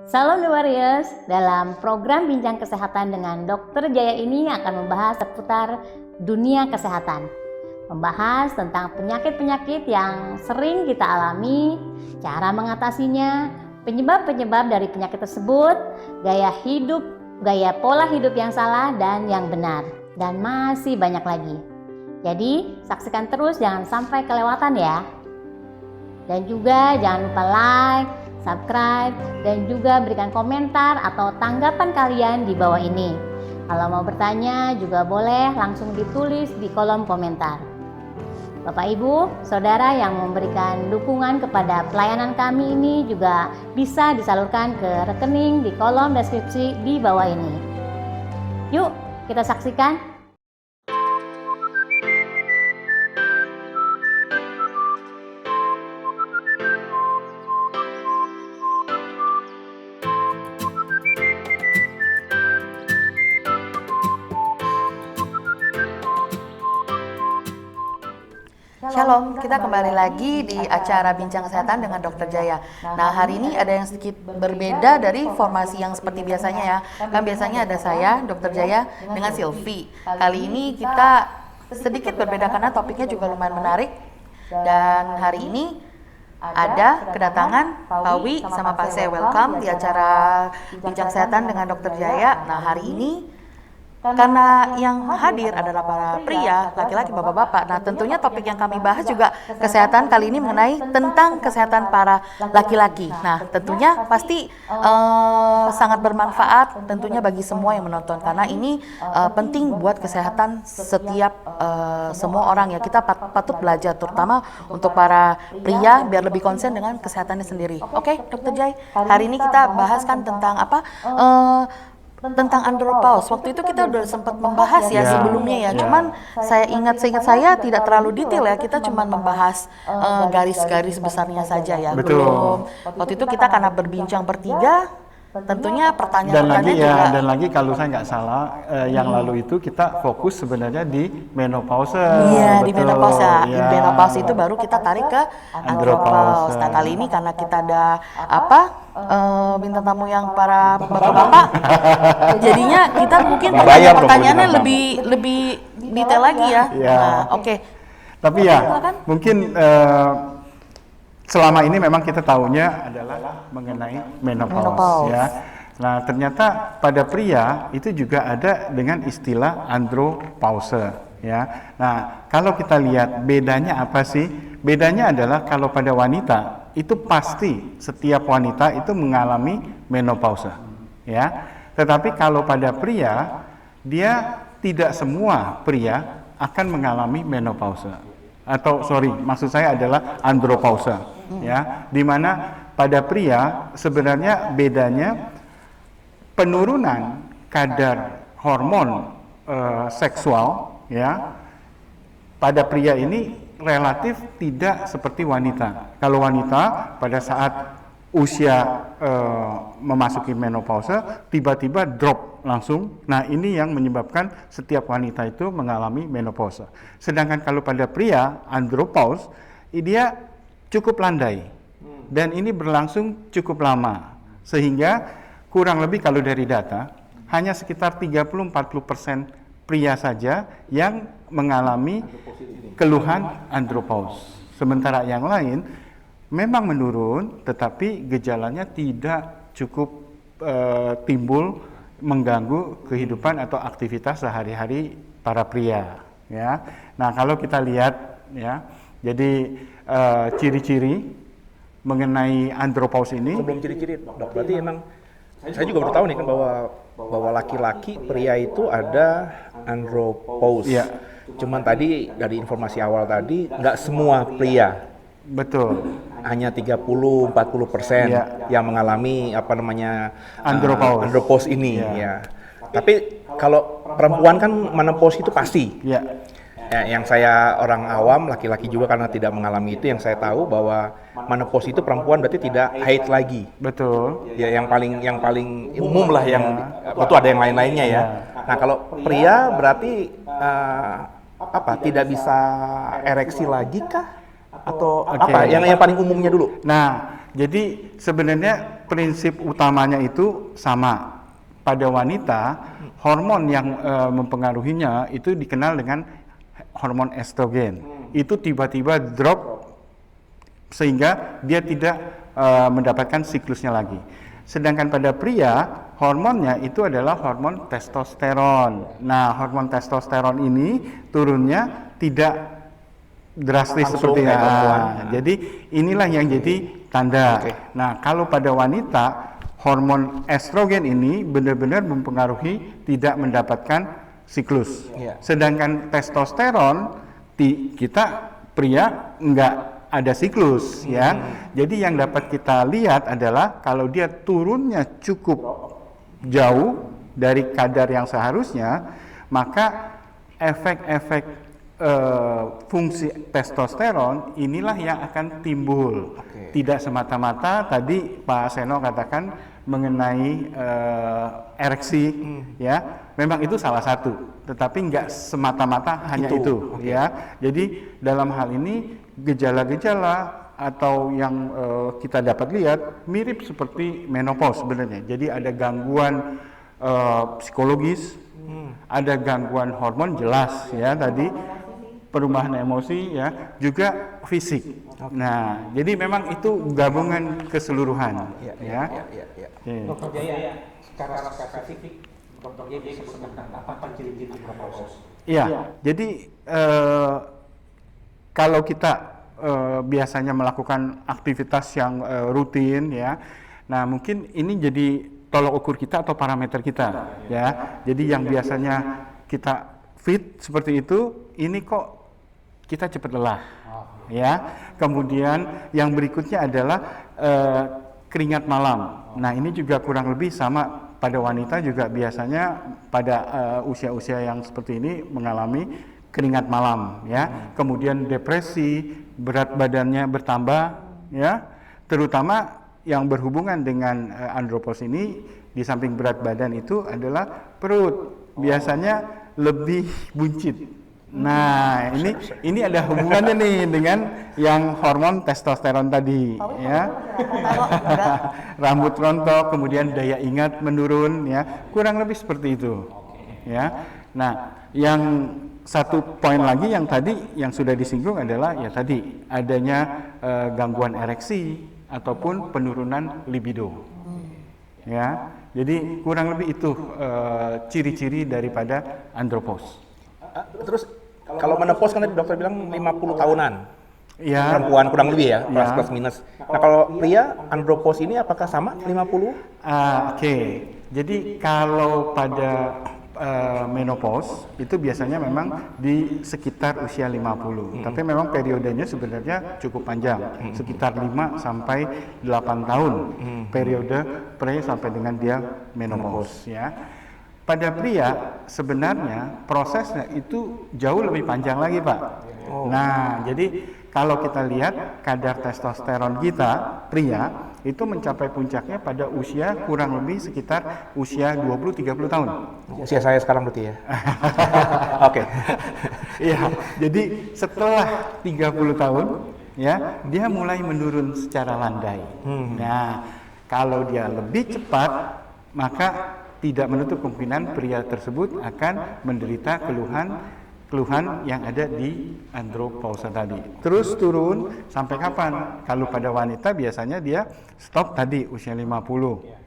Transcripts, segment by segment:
Salam The Warriors, dalam program Bincang Kesehatan dengan Dr. Jaya ini akan membahas seputar dunia kesehatan. Membahas tentang penyakit-penyakit yang sering kita alami, cara mengatasinya, penyebab-penyebab dari penyakit tersebut, gaya pola hidup yang salah dan yang benar, dan masih banyak lagi. Jadi, saksikan terus, jangan sampai kelewatan ya. Dan juga jangan lupa like, subscribe, dan juga berikan komentar atau tanggapan kalian di bawah ini. Kalau mau bertanya juga boleh langsung ditulis di kolom komentar. Bapak Ibu, Saudara yang memberikan dukungan kepada pelayanan kami ini juga bisa disalurkan ke rekening di kolom deskripsi di bawah ini. Yuk, kita saksikan. Shalom, kita kembali lagi di acara Bincang Kesehatan dengan Dr. Jaya. Nah, hari ini ada yang sedikit berbeda dari formasi yang seperti biasanya ya. Kan biasanya ada saya, Dr. Jaya, dengan Silvi. Kali ini kita sedikit berbeda karena topiknya juga lumayan menarik. Dan hari ini ada kedatangan Pak Wi sama Pak Se. Welcome di acara Bincang Kesehatan dengan Dr. Jaya. Nah, hari ini karena yang hadir adalah para pria, laki-laki, bapak-bapak. Nah, tentunya topik yang kami bahas juga kesehatan kali ini mengenai tentang kesehatan para laki-laki. Nah, tentunya pasti sangat bermanfaat tentunya bagi semua yang menonton karena ini penting buat kesehatan setiap semua orang ya. Kita patut belajar terutama untuk para pria biar lebih konsen dengan kesehatannya sendiri. Oke, Dr. Jai, hari ini kita bahaskan tentang apa? Tentang andropause. Waktu itu kita udah sempat membahas ya sebelumnya ya. Cuman seingat saya tidak terlalu detail ya. Kita cuma membahas garis-garis besarnya saja ya. Betul. Belum. Waktu itu kita karena berbincang bertiga, tentunya pertanyaan-pertanyaan juga. Dan lagi kalau saya nggak salah, yang lalu itu kita fokus sebenarnya di menopause. Iya, di menopause. Ya. Di menopause itu baru kita tarik ke andropause. Nah, kali ini karena kita ada bintang tamu yang para bapak-bapak, jadinya kita mungkin pertanyaannya lebih detail lagi ya. Nah, oke. Tapi ya, mungkin selama ini memang kita tahunya adalah mengenai menopause. Ya. Nah, ternyata pada pria itu juga ada dengan istilah andropause. Ya. Nah, kalau kita lihat bedanya apa sih? Bedanya adalah kalau pada wanita itu pasti setiap wanita itu mengalami menopause. Ya. Tetapi kalau pada pria, dia tidak semua pria akan mengalami menopause. Maksud saya adalah andropause. Ya, di mana pada pria sebenarnya bedanya penurunan kadar hormon seksual ya pada pria ini relatif tidak seperti wanita. Kalau wanita pada saat usia memasuki menopause tiba-tiba drop langsung. Nah, ini yang menyebabkan setiap wanita itu mengalami menopause. Sedangkan kalau pada pria andropause dia cukup landai dan ini berlangsung cukup lama sehingga kurang lebih kalau dari data hanya sekitar 30-40% pria saja yang mengalami keluhan andropause. Sementara yang lain memang menurun tetapi gejalanya tidak cukup timbul mengganggu kehidupan atau aktivitas sehari-hari para pria ya. Nah, kalau kita lihat ya, jadi ciri-ciri mengenai andropause ini. Sebelum ciri-ciri, Dok, berarti emang saya juga baru tahu nih kan bahwa laki-laki pria itu ada andropause. Ya. Cuman tadi dari informasi awal tadi nggak semua pria. Betul. Hanya 30-40% yang mengalami andropause ini ya. Tapi kalau perempuan kan menopause itu pasti. Ya. Ya, yang saya orang awam, laki-laki juga karena tidak mengalami itu, yang saya tahu bahwa menopause itu perempuan berarti tidak haid lagi. Betul. Ya, yang paling umum lah yang betul ada yang lain-lainnya ya. Nah, kalau pria berarti tidak bisa ereksi lagi kah? Atau apa? Yang paling umumnya dulu. Nah, jadi sebenarnya prinsip utamanya itu sama. Pada wanita, hormon yang mempengaruhinya itu dikenal dengan hormon estrogen. Itu tiba-tiba drop sehingga dia tidak mendapatkan siklusnya lagi. Sedangkan pada pria, hormonnya itu adalah hormon testosteron. Nah, hormon testosteron ini turunnya tidak drastis Langsung seperti kayak perempuan. Jadi inilah yang jadi tanda. Oke. Nah, kalau pada wanita, hormon estrogen ini benar-benar mempengaruhi tidak mendapatkan siklus. Iya. Sedangkan testosteron kita pria nggak ada siklus ya. Jadi yang dapat kita lihat adalah kalau dia turunnya cukup jauh dari kadar yang seharusnya, maka efek-efek fungsi testosteron inilah yang akan timbul. Tidak semata-mata tadi Pak Seno katakan mengenai ereksi, ya, memang itu salah satu, tetapi nggak semata-mata hanya itu, ya. Jadi dalam hal ini gejala-gejala atau yang kita dapat lihat mirip seperti menopause sebenarnya. Jadi ada gangguan psikologis, ada gangguan hormon jelas, ya tadi perubahan emosi, ya, juga fisik. Nah, jadi memang itu gabungan keseluruhan, ya. Oke. Dokter Jaya, secara spesifik, Dokter Jaya bisa sebutkan apa ciri-ciri andropause? Iya, jadi kalau kita biasanya melakukan aktivitas yang rutin, ya, nah mungkin ini jadi tolok ukur kita atau parameter kita, ya. Jadi yang biasanya kita fit seperti itu, ini kok kita cepat lelah, ya. Kemudian yang berikutnya adalah keringat malam. Nah, ini juga kurang lebih sama pada wanita juga biasanya pada usia-usia yang seperti ini mengalami keringat malam, ya. Kemudian depresi, berat badannya bertambah, ya. Terutama yang berhubungan dengan andropause ini, di samping berat badan itu adalah perut. Biasanya lebih buncit. Nah, ini ada hubungannya nih dengan yang hormon testosteron tadi, ya. Rambut rontok, kemudian daya ingat menurun, ya. Kurang lebih seperti itu, ya. Nah, yang satu poin lagi yang tadi yang sudah disinggung adalah ya tadi adanya gangguan ereksi ataupun penurunan libido, ya. Jadi kurang lebih itu ciri-ciri daripada andropause. Terus kalau menopause kan tadi dokter bilang 50 tahunan. Ya. Perempuan kurang lebih ya, Ya. plus minus. Nah, kalau pria andropause ini apakah sama 50? Oke. Jadi kalau pada menopause itu biasanya memang di sekitar usia 50. Tapi memang periodenya sebenarnya cukup panjang, sekitar 5 sampai 8 tahun. Periode pre sampai dengan dia menopause, ya. Pada pria sebenarnya prosesnya itu jauh lebih panjang lagi, Pak. Nah, jadi kalau kita lihat kadar testosteron kita pria itu mencapai puncaknya pada usia kurang lebih sekitar usia 20-30 tahun. Usia saya sekarang berarti ya. Oke. Iya, jadi setelah 30 tahun ya, dia mulai menurun secara landai. Nah, kalau dia lebih cepat maka tidak menutup kemungkinan pria tersebut akan menderita keluhan yang ada di andropause tadi. Terus turun sampai kapan? Kalau pada wanita biasanya dia stop tadi usia 50,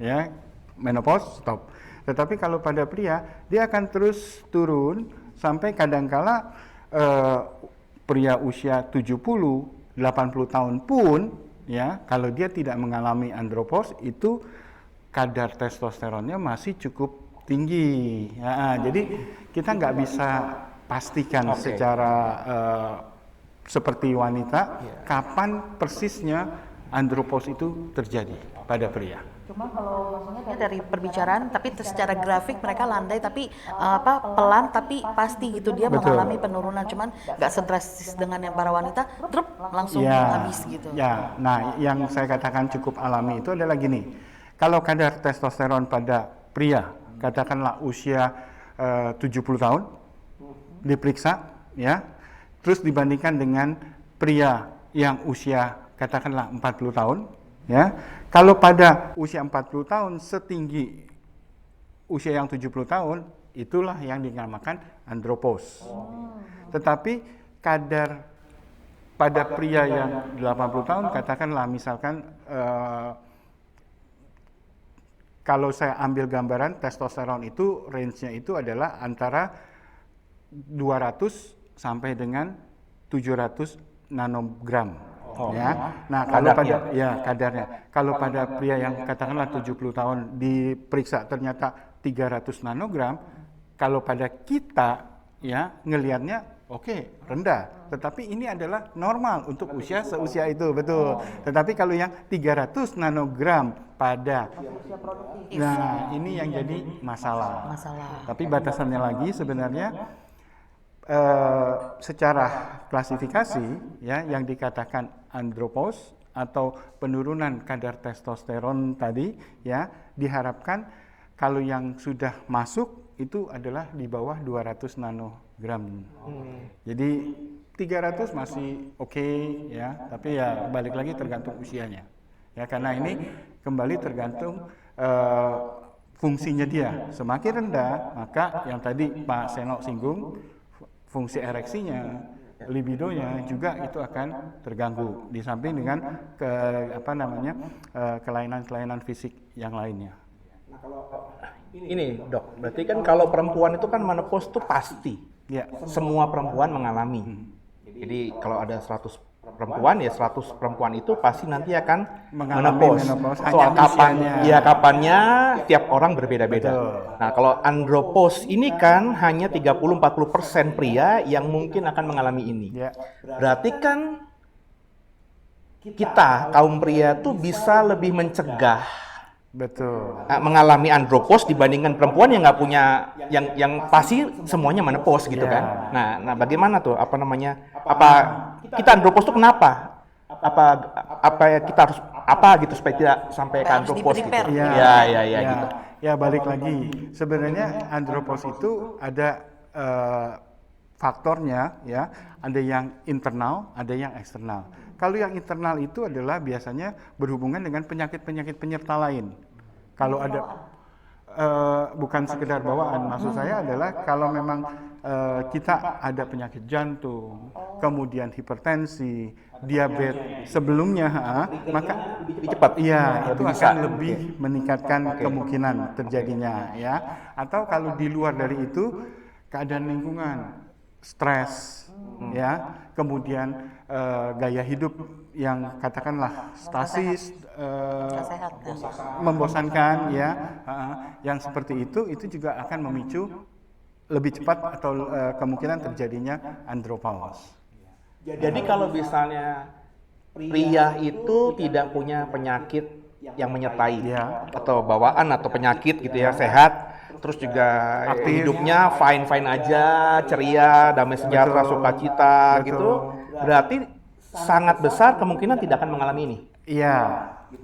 ya, menopause stop. Tetapi kalau pada pria dia akan terus turun sampai kadangkala pria usia 70, 80 tahun pun, ya, kalau dia tidak mengalami andropause itu kadar testosteronnya masih cukup tinggi. Ya, jadi kita nggak bisa pastikan secara seperti wanita kapan persisnya andropause itu terjadi pada pria. Cuma kalau maksudnya dari perbicaraan, tapi secara grafik mereka landai, tapi pelan, tapi pasti gitu dia mengalami penurunan. Cuman nggak sedrastis dengan yang para wanita, drop langsung habis gitu. Ya, nah yang saya katakan cukup alami itu adalah gini. Kalau kadar testosteron pada pria, katakanlah usia 70 tahun, diperiksa, ya, terus dibandingkan dengan pria yang usia katakanlah 40 tahun, ya. Kalau pada usia 40 tahun setinggi usia yang 70 tahun, itulah yang dinamakan andropause. Tetapi kadar pada pria yang 80 tahun, katakanlah misalkan kalau saya ambil gambaran testosteron itu range-nya itu adalah antara 200 sampai dengan 700 nanogram. Ya. Nah, kalau pada kadarnya. Kalau pada pria yang katakanlah 70 tahun diperiksa ternyata 300 nanogram, kalau pada kita ya ngelihatnya oke, rendah. Tetapi ini adalah normal untuk usia seusia itu, betul. Tetapi kalau yang 300 nanogram pada nah, ini yang jadi masalah. Tapi batasannya lagi sebenarnya secara klasifikasi ya yang dikatakan andropause atau penurunan kadar testosteron tadi ya diharapkan kalau yang sudah masuk itu adalah di bawah 200 nanogram. Jadi 300 masih oke ya, tapi ya balik lagi tergantung usianya. Ya karena ini kembali tergantung fungsinya dia. Semakin rendah, maka yang tadi Pak Seno singgung, fungsi ereksinya, libidonya juga itu akan terganggu. Di samping dengan kelainan-kelainan fisik yang lainnya. Ini dok, berarti kan kalau perempuan itu kan menopause itu pasti. Ya. Semua perempuan mengalami. Jadi kalau ada 100 perempuan ya 100 perempuan itu pasti nanti akan menopause. Soal kapannya tiap orang berbeda-beda. Nah, kalau andropause ini kan hanya 30-40% pria yang mungkin akan mengalami ini. Ya. Berarti kan kita kaum pria tuh bisa lebih mencegah mengalami andropause dibandingkan perempuan yang nggak punya yang pasti semuanya menopause gitu kan. Nah bagaimana tuh apa kita andropause tuh kenapa? Apa kita harus apa gitu supaya tidak sampai ke andropause gitu. Ya gitu. Ya balik lagi. Sebenarnya andropause itu ada faktornya ya, ada yang internal, ada yang eksternal. Kalau yang internal itu adalah biasanya berhubungan dengan penyakit-penyakit penyerta lain. Kalau ada bukan sekedar bawaan, maksud saya adalah kalau memang kita ada penyakit jantung, kemudian hipertensi, diabetes sebelumnya, maka lebih cepat. Iya, itu akan lebih meningkatkan kemungkinan terjadinya ya. Atau kalau di luar dari itu keadaan lingkungan, stres, ya, kemudian gaya hidup yang katakanlah stasis, membosankan, ya, yang seperti itu juga akan memicu lebih cepat atau kemungkinan terjadinya andropause. Jadi kalau misalnya pria itu tidak punya penyakit yang menyertai, atau bawaan atau penyakit gitu ya, sehat, terus juga hidupnya fine aja, ceria, damai sejahtera, sukacita gitu, berarti sangat besar kemungkinan tidak akan mengalami ini. Iya,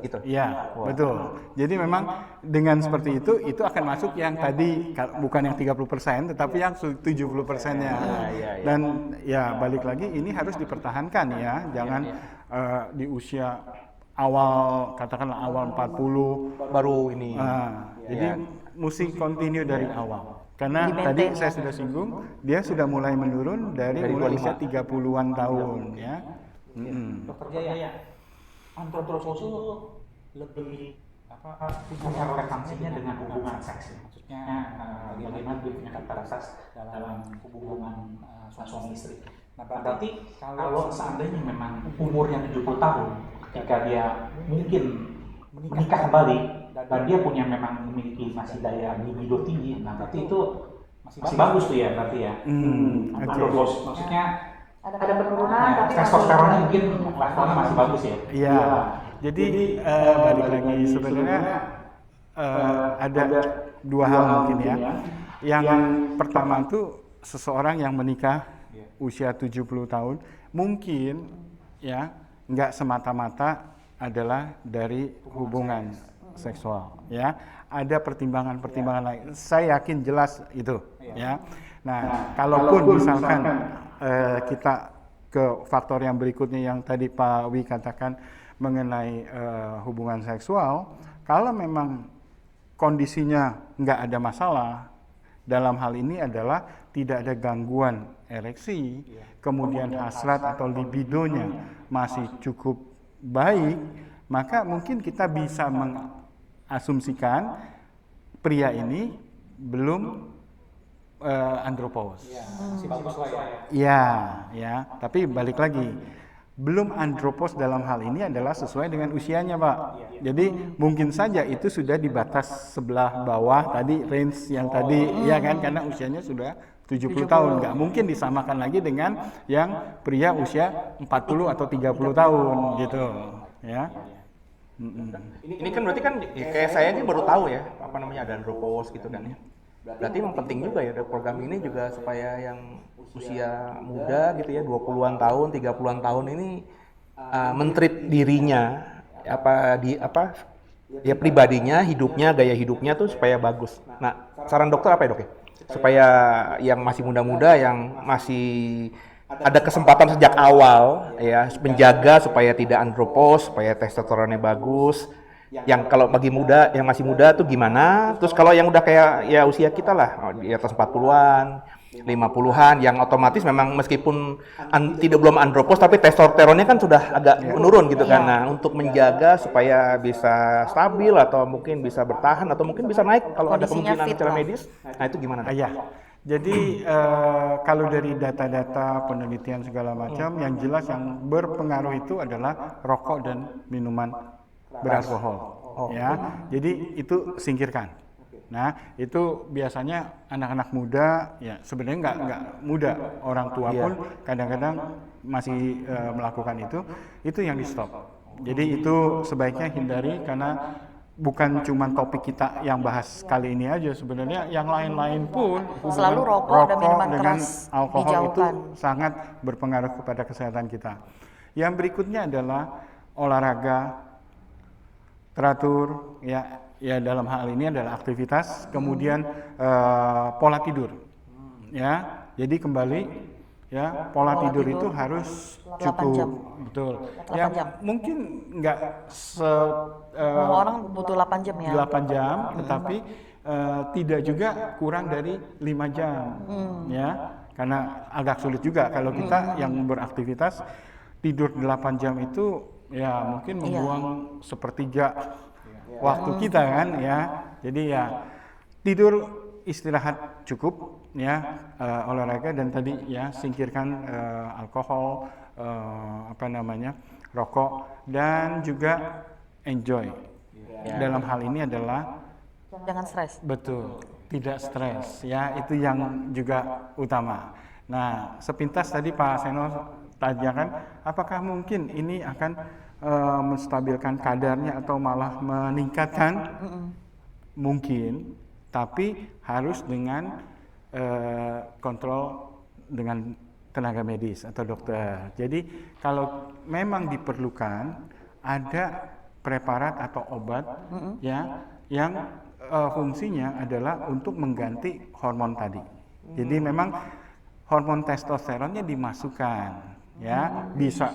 gitu. Iya, betul. Jadi memang dengan seperti itu akan masuk yang tadi bukan yang 30%, tetapi yang 70%-nya. Dan ya balik lagi ini harus dipertahankan ya, jangan di usia awal, katakanlah awal 40 baru ini. Jadi mesti continue dari awal. Karena tadi saya sudah singgung, dia sudah mulai menurun dari mulai usia 30-an tahun ya. Dokter Jaya, andropause itu lebih punya relevansinya dengan hubungan seks. Maksudnya bagaimana dia punya kapasitas dalam hubungan suami istri. Nah, berarti kalau seandainya memang umurnya 70 tahun, ketika dia mungkin menikah kembali dan dia punya memang memiliki masih daya libido tinggi, nah berarti itu masih bagus tuh ya berarti ya. Andropause maksudnya ada penurunan, tapi testosteronnya mungkin levelnya masih bagus ya. Iya. Jadi balik lagi sebenarnya ada dua hal mungkin ya. Yang pertama itu seseorang yang menikah usia 70 tahun mungkin ya nggak semata-mata adalah dari hubungan seksual ya. Ada pertimbangan-pertimbangan lain. Saya yakin jelas itu ya. Nah, kalaupun misalkan kita ke faktor yang berikutnya yang tadi Pak Wi katakan mengenai hubungan seksual, kalau memang kondisinya nggak ada masalah, dalam hal ini adalah tidak ada gangguan ereksi, kemudian hasrat atau libidonya masih cukup baik, maka mungkin kita bisa mengasumsikan pria ini belum andropause. Masih bagus lah ya. Ya, ya. Tapi balik lagi, belum andropause dalam hal ini adalah sesuai dengan usianya, Pak. Jadi mungkin saja itu sudah di batas sebelah bawah tadi range yang tadi, ya kan? Karena usianya sudah 70 tahun, nggak mungkin disamakan lagi dengan yang pria usia 40 atau 30 tahun gitu, ya. Ini kan berarti kan ya, kayak saya ini baru tahu ya apa namanya ada andropause gitu kan ya. Berarti memang penting juga ya ada program ini juga supaya yang usia muda gitu ya 20-an tahun, 30-an tahun ini men-treat dirinya ya pribadinya, hidupnya, gaya hidupnya tuh supaya bagus. Nah, saran dokter apa ya, Dok ya? Supaya yang masih muda-muda yang masih ada kesempatan sejak awal ya menjaga supaya tidak andropause, supaya testosteronnya bagus. Yang kalau bagi muda, yang masih muda tuh gimana? Terus kalau yang udah kayak ya usia kita lah, di atas 40-an, 50-an, yang otomatis memang meskipun belum andropause tapi testosteronnya kan sudah agak menurun gitu kan. Nah, untuk menjaga supaya bisa stabil atau mungkin bisa bertahan atau mungkin bisa naik kalau ada Kondisinya kemungkinan fit secara lah. medis. Nah, itu gimana? Ya, jadi kalau dari data-data penelitian segala macam, yang jelas yang berpengaruh itu adalah rokok dan minuman beralkohol. Ya, jadi itu singkirkan. Nah, itu biasanya anak-anak muda, ya sebenarnya nggak muda, orang tua pun kadang-kadang masih melakukan itu yang di stop. Jadi itu sebaiknya hindari karena bukan cuma topik kita yang bahas kali ini aja, sebenarnya yang lain-lain pun Selalu hubungan rokok dan minuman dengan keras alkohol itu dijauhkan. sangat berpengaruh kepada kesehatan kita. Yang berikutnya adalah olahraga teratur, ya dalam hal ini adalah aktivitas, kemudian pola tidur, ya. Jadi kembali, ya pola tidur itu harus 8 cukup, jam. betul. 8 Ya jam. mungkin nggak Semua orang butuh 8 jam ya. 8 jam, tetapi tidak juga kurang dari 5 jam, ya. Karena agak sulit juga kalau kita yang beraktivitas tidur 8 jam itu ya mungkin membuang sepertiga waktu kita kan ya. Jadi ya tidur, istirahat cukup ya, olahraga dan tadi ya singkirkan alkohol, rokok, dan juga enjoy. Dalam hal ini adalah Jangan stres. betul, tidak stres ya, itu yang juga utama. Nah, sepintas tadi Pak Seno tanyakan, apakah mungkin ini akan menstabilkan kadarnya atau malah meningkatkan? Mungkin, tapi harus dengan kontrol dengan tenaga medis atau dokter. Jadi kalau memang diperlukan ada preparat atau obat ya yang fungsinya adalah untuk mengganti hormon tadi. Jadi memang hormon testosteronnya dimasukkan ya, bisa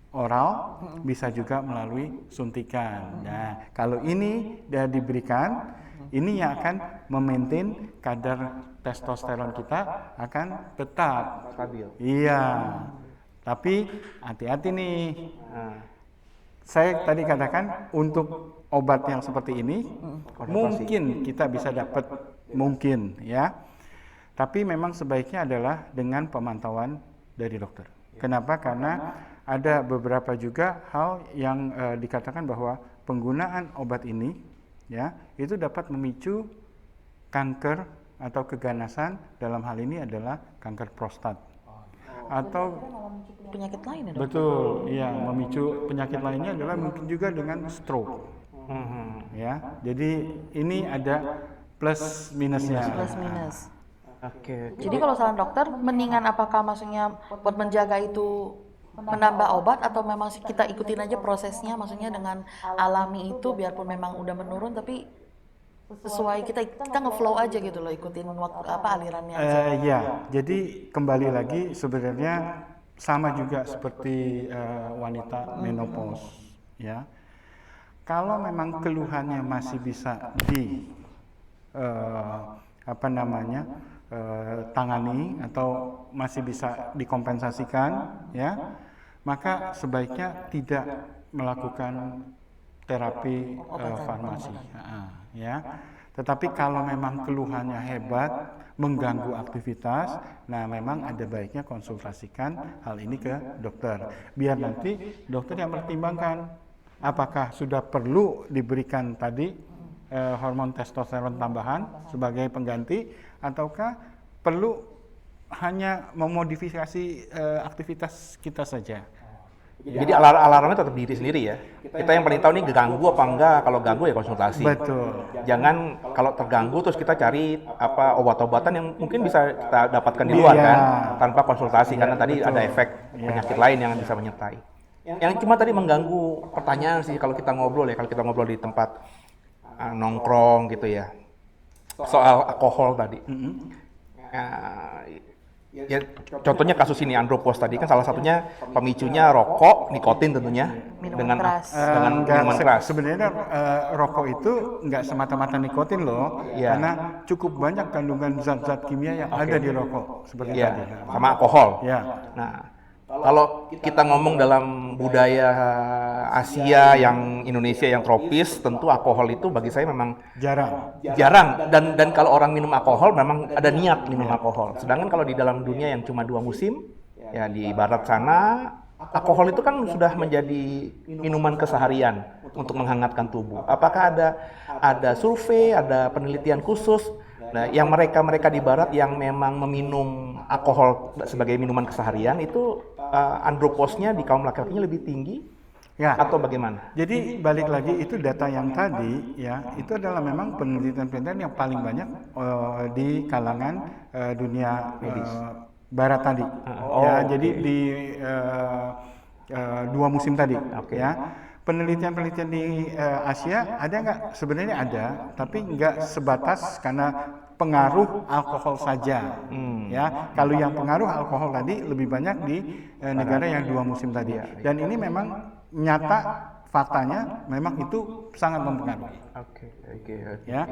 oral, bisa juga melalui suntikan. Nah, kalau ini sudah diberikan, ini yang akan memaintain kadar testosteron kita akan tetap Stabil. Iya. Tapi hati-hati nih. Saya tadi katakan untuk obat yang seperti ini mungkin kita bisa dapat, mungkin ya. Tapi memang sebaiknya adalah dengan pemantauan dari dokter. Kenapa? Karena ada beberapa juga hal yang dikatakan bahwa penggunaan obat ini ya itu dapat memicu kanker atau keganasan, dalam hal ini adalah kanker prostat. Atau Penyakit lain ya, Dok? betul, iya, memicu penyakit lainnya adalah mungkin juga dengan stroke. Ya, jadi ini ada plus minusnya. Plus minus. Oke. Jadi kalau saran dokter, mendingan apakah maksudnya buat menjaga itu menambah obat atau memang kita ikutin aja prosesnya, maksudnya dengan alami itu biarpun memang udah menurun tapi sesuai kita ngeflow aja gitu loh, ikutin waktu alirannya aja. Ya, jadi kembali lagi sebenarnya sama juga seperti wanita menopause ya. Kalau memang keluhannya masih bisa tangani atau masih bisa dikompensasikan, ya, maka sebaiknya tidak melakukan terapi farmasi, ya. Tetapi kalau memang keluhannya hebat, mengganggu aktivitas, nah memang ada baiknya konsultasikan hal ini ke dokter. Biar nanti dokter yang mempertimbangkan apakah sudah perlu diberikan tadi hormon testosteron tambahan sebagai pengganti, ataukah perlu hanya memodifikasi aktivitas kita saja. Jadi alarmnya tetap diri sendiri ya. Kita yang paling tahu nih ganggu apa enggak. Kalau ganggu ya konsultasi. Betul. Jangan kalau terganggu terus kita cari obat-obatan yang mungkin bisa kita dapatkan di luar kan, tanpa konsultasi, karena tadi ada efek penyakit lain yang bisa menyertai. Yang cuma tadi mengganggu pertanyaan sih kalau kita ngobrol di tempat nongkrong gitu ya, soal alkohol tadi. Ya, contohnya kasus ini andropos tadi kan salah satunya pemicunya rokok, nikotin tentunya, Minuman keras. dengan minuman keras. Sebenarnya rokok itu nggak semata-mata nikotin loh, karena cukup banyak kandungan zat-zat kimia yang ada di rokok seperti tadi. Sama alkohol. Ya. Nah, kalau kita ngomong dalam budaya Asia yang Indonesia yang tropis, tentu alkohol itu bagi saya memang jarang. Dan kalau orang minum alkohol memang ada niat minum alkohol. Sedangkan kalau di dalam dunia yang cuma 2 musim, ya di barat sana, alkohol itu kan sudah menjadi minuman keseharian untuk menghangatkan tubuh. Apakah ada survei, ada penelitian khusus? Nah, yang mereka di barat yang memang meminum alkohol sebagai minuman keseharian itu androposnya di kaum laki-lakinya lebih tinggi, atau bagaimana? Jadi balik lagi itu data yang tadi, ya, itu adalah memang penelitian yang paling banyak di kalangan dunia barat tadi. Jadi di 2 musim tadi, ya. Penelitian-penelitian di Asia ada nggak? Sebenarnya ada, tapi nggak sebatas karena pengaruh alkohol saja. Ya, kalau yang pengaruh alkohol tadi lebih banyak di negara yang 2 musim tadi. Dan ini memang nyata faktanya memang itu sangat mempengaruhi. Ya,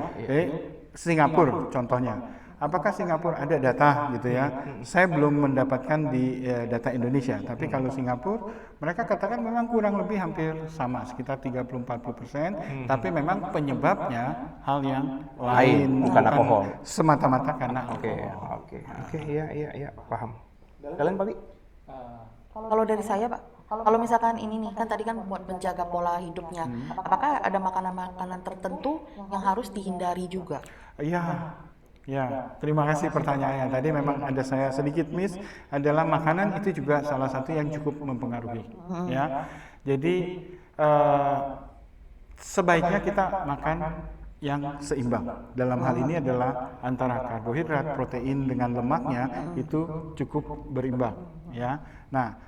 Singapura contohnya. Apakah Singapura ada data gitu ya? Saya belum mendapatkan di data Indonesia, tapi kalau Singapura mereka katakan memang kurang lebih hampir sama, sekitar 30-40%, tapi memang penyebabnya hal yang lain, bukan alkohol. Semata-mata karena alkohol. Oke, iya, paham. Kalian Pak Bi? Kalau dari saya Pak, kalau misalkan ini nih, kan tadi kan buat menjaga pola hidupnya, apakah ada makanan-makanan tertentu yang harus dihindari juga? Ya, terima kasih pertanyaannya. Tadi memang ada saya sedikit miss, adalah makanan itu juga salah satu yang cukup mempengaruhi. Ya, jadi sebaiknya kita makan yang seimbang. Dalam hal ini adalah antara karbohidrat, protein dengan lemaknya itu cukup berimbang. Ya, nah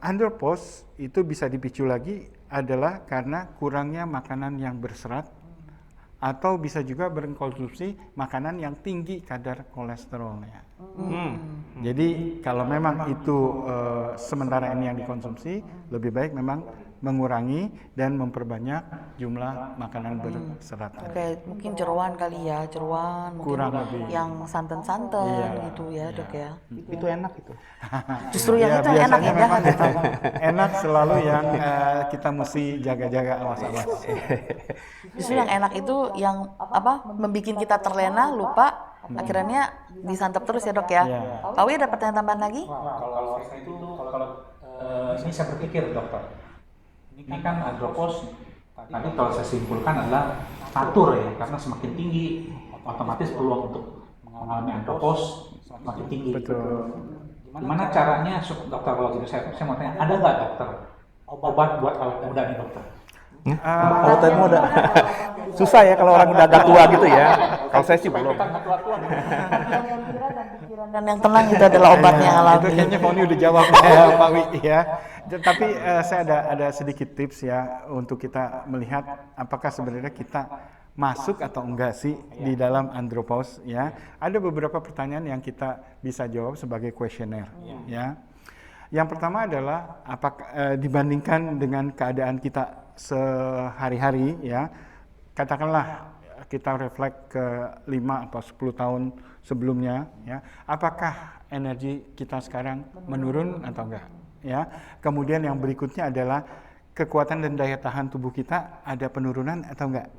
andropos itu bisa dipicu lagi adalah karena kurangnya makanan yang berserat, atau bisa juga berkonsumsi makanan yang tinggi kadar kolesterolnya. Jadi kalau memang itu sementara ini yang dikonsumsi, lebih baik memang mengurangi dan memperbanyak jumlah makanan berserat. Oke, mungkin jeroan kali ya, mungkin kurang lebih yang santan-santan gitu ya Dok ya. Itu enak itu. Justru yang itu enak ya, jangan gitu. Enak selalu yang kita mesti jaga-jaga, awas-awas. Justru yang enak itu yang membikin kita terlena, lupa, akhirnya disantap terus ya Dok ya. Pak Wi ada pertanyaan tambahan lagi? Kalau saya itu ini saya berpikir dokter, ini kan andropos tadi kalau saya simpulkan adalah natur ya, karena semakin tinggi otomatis peluang untuk mengalami andropos semakin tinggi. Betul. Gimana caranya dokter, kalau gitu saya mau tanya, ada nggak dokter obat buat awet muda nih dokter? Awet muda susah ya kalau orang udah agak tua gitu ya. Kalau saya sih belum. Dan yang tenang itu adalah obatnya alami. Itu kayaknya Foni udah jawab Pak Wi ya. Tapi saya ada sedikit tips ya untuk kita melihat apakah sebenarnya kita masuk atau enggak sih di dalam andropos ya. Ada beberapa pertanyaan yang kita bisa jawab sebagai kuesioner ya. Yang pertama adalah apakah dibandingkan dengan keadaan kita sehari-hari ya, katakanlah kita refleks ke 5 atau 10 tahun sebelumnya ya, apakah energi kita sekarang menurun atau enggak ya. Kemudian yang berikutnya adalah kekuatan dan daya tahan tubuh kita ada penurunan atau enggak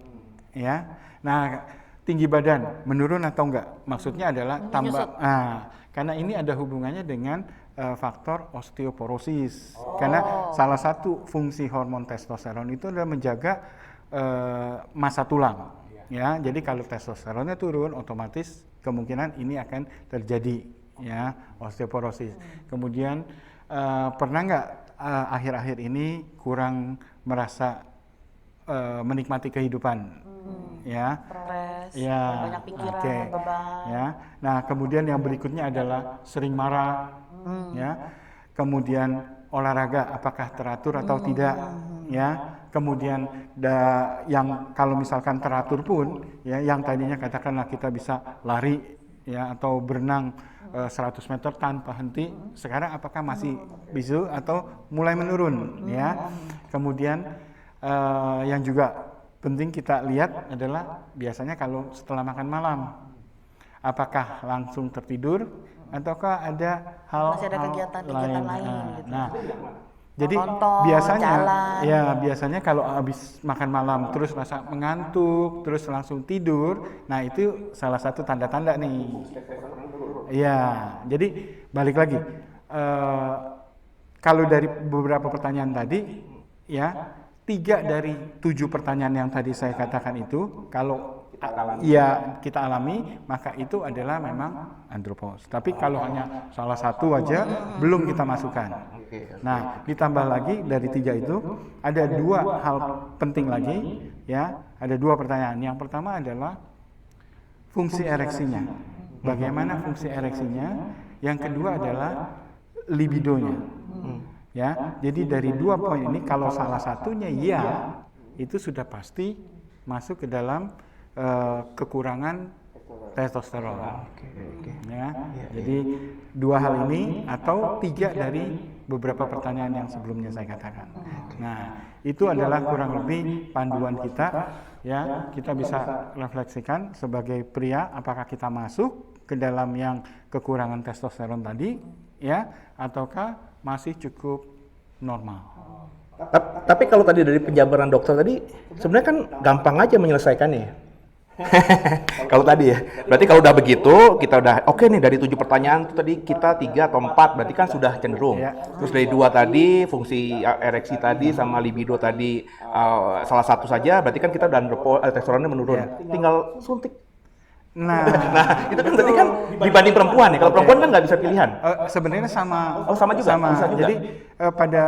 ya. Nah, tinggi badan menurun atau enggak, maksudnya adalah tambah karena ini ada hubungannya dengan faktor osteoporosis. Karena salah satu fungsi hormon testosteron itu adalah menjaga massa tulang. Ya, jadi kalau testosteronnya turun, otomatis kemungkinan ini akan terjadi ya osteoporosis. Kemudian pernah nggak akhir-akhir ini kurang merasa menikmati kehidupan? Ya, Stres, ya, banyak pikiran, oke. beban. Ya, nah kemudian yang berikutnya adalah sering marah, ya. Kemudian olahraga apakah teratur atau tidak, ya. Kemudian yang kalau misalkan teratur pun, ya, yang tadinya katakanlah kita bisa lari, ya, atau berenang 100 meter tanpa henti, sekarang apakah masih bisa atau mulai menurun, ya. Kemudian yang juga penting kita lihat adalah biasanya kalau setelah makan malam, apakah langsung tertidur ataukah ada Masih ada kegiatan-kegiatan lain gitu. Nah, jadi Nonton, biasanya jalan. ya biasanya kalau habis makan malam terus rasa mengantuk, terus langsung tidur, nah itu salah satu tanda-tanda nih. Iya, jadi balik lagi. Kalau dari beberapa pertanyaan tadi, ya 3 dari 7 pertanyaan yang tadi saya katakan itu, kalau kita alami, maka itu adalah memang andropause. Tapi kalau hanya salah satu aja, belum kita masukkan. Nah, ditambah lagi dari 3 itu, ada 2 hal penting lagi, ya. Ada 2 pertanyaan. Yang pertama adalah fungsi ereksinya. Bagaimana fungsi ereksinya? Yang kedua adalah libidonya. Ya, jadi dari 2 poin ini kalau salah satunya ya, itu sudah pasti masuk ke dalam kekurangan testosteron. Ya, jadi 2 hal ini atau 3 dari beberapa pertanyaan yang sebelumnya saya katakan. Nah, itu adalah kurang lebih panduan kita. Ya, kita bisa refleksikan sebagai pria apakah kita masuk ke dalam yang kekurangan testosteron tadi, ya, ataukah masih cukup normal. Tapi kalau tadi dari penjabaran dokter tadi, sebenarnya kan gampang aja menyelesaikannya ya. Kalau tadi ya, berarti kalau udah begitu, kita udah oke nih dari 7 pertanyaan itu tadi kita 3 atau 4, berarti kan sudah cenderung. Terus dari 2 tadi, fungsi ereksi tadi sama libido tadi salah satu saja, berarti kan kita udah testosteronnya menurun. Tinggal suntik. Nah, itu kan berarti kan dibanding perempuan ya. Kalau perempuan kan nggak bisa pilihan. Sebenarnya sama. Oh, sama juga. Bisa juga. Jadi pada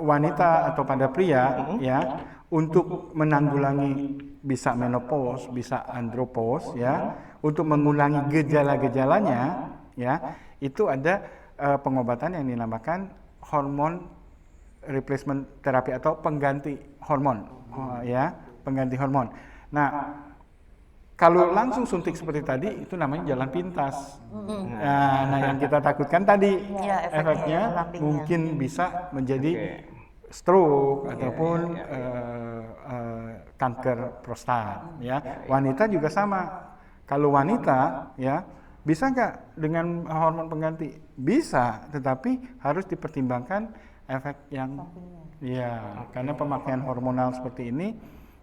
wanita atau pada pria, ya, untuk menanggulangi bisa menopause, bisa andropause, ya, untuk mengulangi gejala-gejalanya, ya, itu ada pengobatan yang dinamakan hormon replacement terapi atau pengganti hormon, ya, pengganti hormon. Nah, kalau langsung suntik seperti tadi, itu namanya jalan pintas. Nah, yang kita takutkan tadi, Ya, efeknya sampingnya. mungkin bisa menjadi stroke ataupun kanker prostat. Ya, wanita juga sama. Kalau wanita, ya, bisa nggak dengan hormon pengganti? Bisa, tetapi harus dipertimbangkan efek yang, ya, karena pemakaian hormonal seperti ini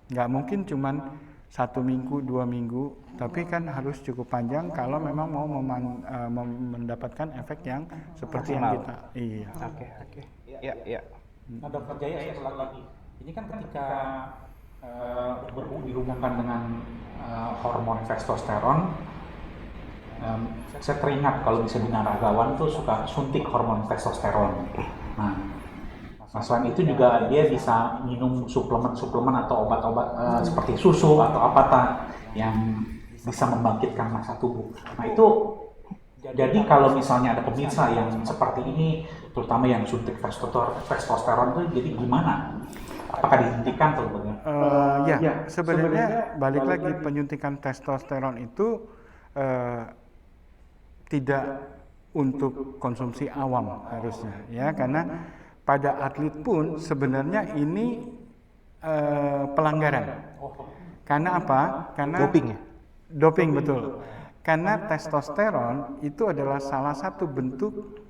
nggak mungkin cuman 1 minggu, 2 minggu, tapi kan harus cukup panjang kalau memang mau mendapatkan efek yang seperti yang kita. Iya. Oke. Ya. Nah, Dokter Jaya, satu lagi. Ini kan ketika dihubungkan dengan hormon testosteron, saya teringat kalau di seminaragawan tuh suka suntik hormon testosteron. Nah, selain itu juga dia bisa minum suplemen atau obat-obat seperti susu atau apa yang bisa membangkitkan massa tubuh. Nah itu, jadi kalau misalnya ada pemirsa yang seperti ini, terutama yang suntik testosteron itu, jadi gimana? Apakah dihentikan atau bagaimana? Ya, sebenarnya balik lagi penyuntikan testosteron itu tidak untuk konsumsi awam harusnya, ya, karena pada atlet pun sebenarnya ini pelanggaran. Karena apa? Karena Doping ya? Doping, betul. Karena testosteron itu adalah salah satu bentuk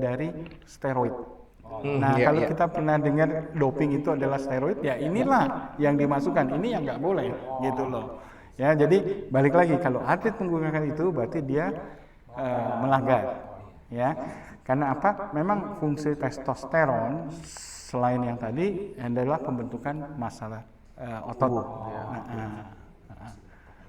dari steroid. Nah, iya, kalau iya. kita pernah dengar doping itu adalah steroid, ya inilah yang dimasukkan, ini yang nggak boleh, gitu loh. Ya, jadi balik lagi, kalau atlet menggunakan itu berarti dia melanggar, ya. Karena apa? Memang fungsi testosteron selain yang tadi adalah pembentukan masalah otot.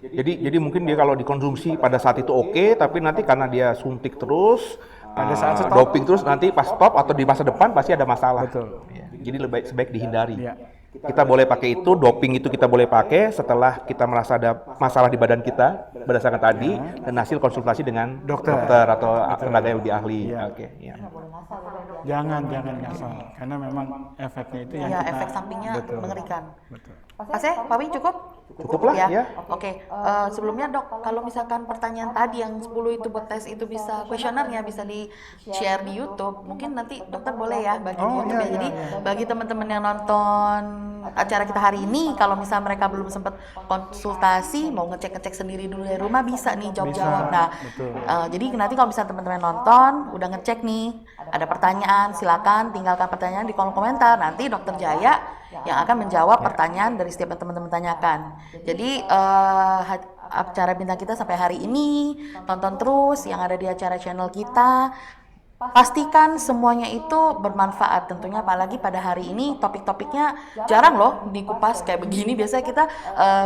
Jadi mungkin dia kalau dikonsumsi pada saat itu oke, tapi nanti karena dia suntik terus, Pada saat stop. doping terus, nanti pas stop atau di masa depan pasti ada masalah. Betul. Ya, jadi lebih sebaik dihindari. Iya. Kita boleh pakai itu, doping itu kita boleh pakai setelah kita merasa ada masalah di badan kita berdasarkan tadi dan hasil konsultasi dengan Dokter. atau tenaga yang lebih ahli. Iya. Oke, ya. Jangan ngasal, karena memang efeknya itu yang Ya, kita, efek sampingnya betul, mengerikan. betul. Pak Wi cukup? Cukup lah, ya. Oke, sebelumnya Dok, kalau misalkan pertanyaan tadi yang 10 itu buat tes itu bisa kuesionernya bisa di-share di YouTube, mungkin nanti dokter boleh ya bagi di Oh, YouTube iya, ya. iya, Jadi iya. bagi teman-teman yang nonton acara kita hari ini, kalau misalnya mereka belum sempat konsultasi, mau ngecek-ngecek sendiri dulu dari rumah bisa nih jawab-jawab. Bisa, Nah, betul. jadi nanti kalau misalnya teman-teman nonton, udah ngecek nih, ada pertanyaan, silakan tinggalkan pertanyaan di kolom komentar. Nanti Dokter Jaya yang akan menjawab pertanyaan dari setiap yang teman-teman tanyakan. Jadi acara bintang kita sampai hari ini, tonton terus yang ada di acara channel kita. Pastikan semuanya itu bermanfaat tentunya, apalagi pada hari ini topik-topiknya jarang loh dikupas kayak begini. Biasanya kita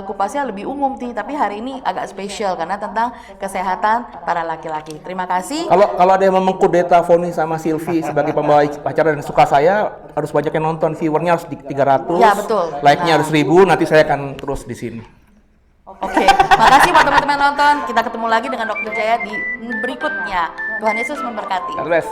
kupasnya lebih umum nih, tapi hari ini agak spesial karena tentang kesehatan para laki-laki. Terima kasih. Kalau ada yang mau mengkudeta Foni sama Silvi sebagai pembawa acara dan suka saya, harus banyak yang nonton, viewernya harus 300, Ya, betul. like-nya Nah. harus 1000, nanti saya akan terus di sini. Oke, makasih buat teman-teman nonton. Kita ketemu lagi dengan Dokter Jaya di berikutnya. Tuhan Yesus memberkati. God bless.